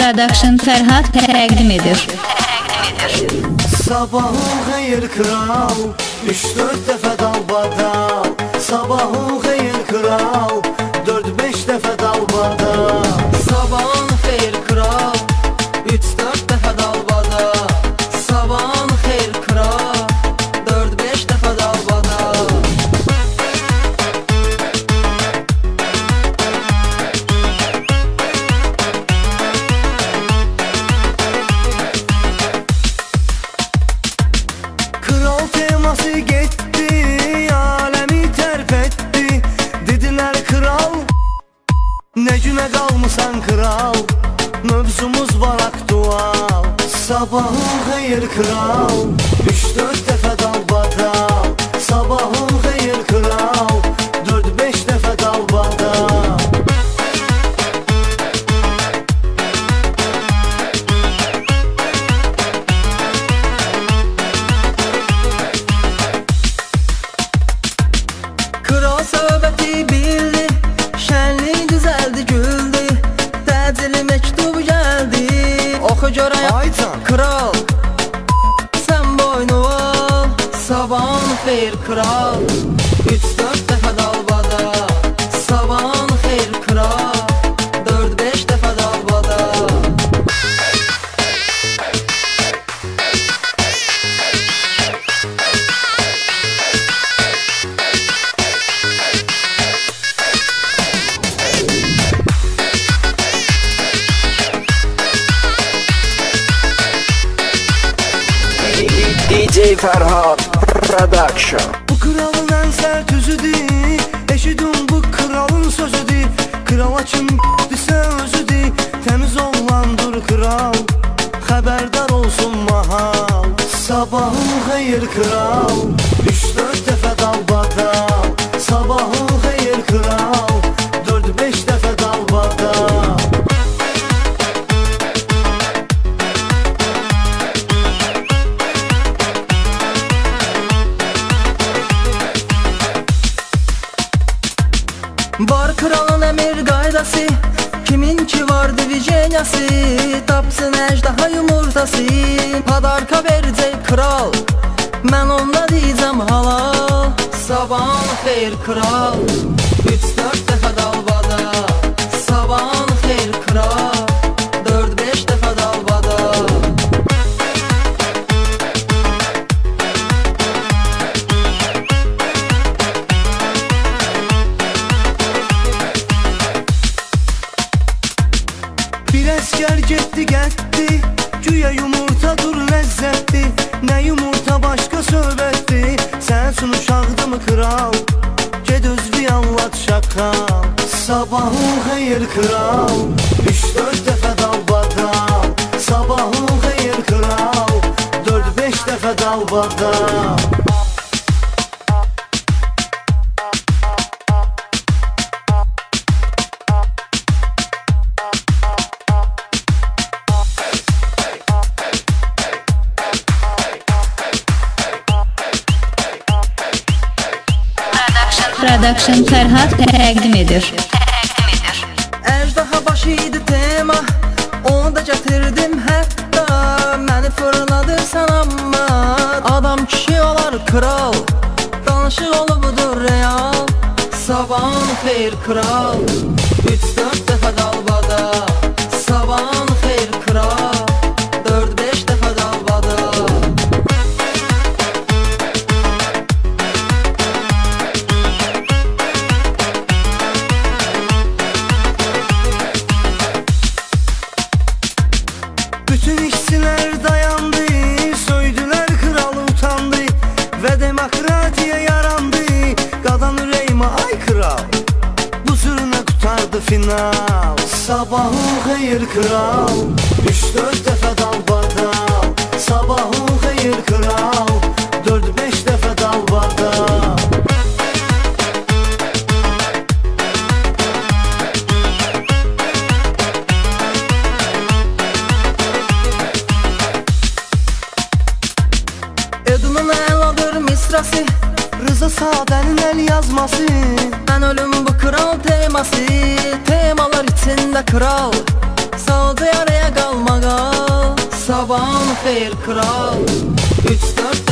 Production Fərhad təqdim edir. Sabahın xeyir kral, 3-4 dəfə dalbadal. Sabahın xeyir kral, 4-5 dəfə dalbadal. Sabahın xeyir kral, 3-4 dəfə dalbadal. Sabahın xeyir kral, 4-5 dəfə dalbadal. Kral teması getdi, aləmi tərp etdi. Dedilər kral, nə günə qalmısan kral, mövzumuz var aktual. Sabahın xeyir kral, 3-4 dəfə dalbadal. Sabahın xeyir kral, 4-5 dəfə dalbadal. Kral söhbəti bildi, şənlik düzəldi, güldü. Təcili məktub gəldi, oxu görək Aycan. kral, sən boynu al. Sabahın xeyir kral, 3-4 dəfə dalbadal. Sabahın xeyir kral, 4-5 dəfə dalbadal. DJ Fərhad Production. Bu kralın ən sərt üzüdür, eşidin bu kralın sözüdür. Krala kim disə özüdür, təmiz oğlandır kral, xəbərdar olsun mahal. Sabahın xeyir kral, 3-4 dəfə dalbadal. Sabahın xeyir kral, 4-5 dəfə dalbadal. Var kralın əmir qaydası, kiminki var divijeniyası. Tapsın əjdaha yumurtası, padarka verəcək kral, mən onda deyəcəm halal. Sabahın xeyir kral, 3-4 dəfə dalbadal. Sabahın xeyir kral, 4-5 dəfə dalbadal. Bir əskər getdi getdi, güya yumurta dur ləzzətli. Nə yumurta başqa söhbətdir, sən üçün uşaqdı mı kral, ged özlü anlat şakal. Sabahın xeyir kral, 3-4 dəfə dalbadal. Sabahın xeyir kral, 4-5 dəfə dalbadal. Production Fərhad təqdim edir. Əjdaha başı idi tema, onu da gətirdim hətta. Məni fırladırsan amma, adam kişi olar kral, danışıq olubdur real. Sabahın xeyir kral, 3-4 dəfə dalbadal. Sabahın xeyir kral, 4-5 dəfə dalbadal. Bütün işçilər dayandı, söydülər kralı utandı və demokratiya yarandı. Qadan ürəyimə ay kral, bu zürnə qutardı final. Sabahın xeyir kral, 3-4 dəfə dalbadal. Sabahın xeyir kral, 4-5 dəfə dalbadal. sırası, Rıza Sadənin əl yazması. ən ölüm bu kral teması. Temalar içində kral, Saudi araya qalmağa. Sabahın xeyir kral, 3-4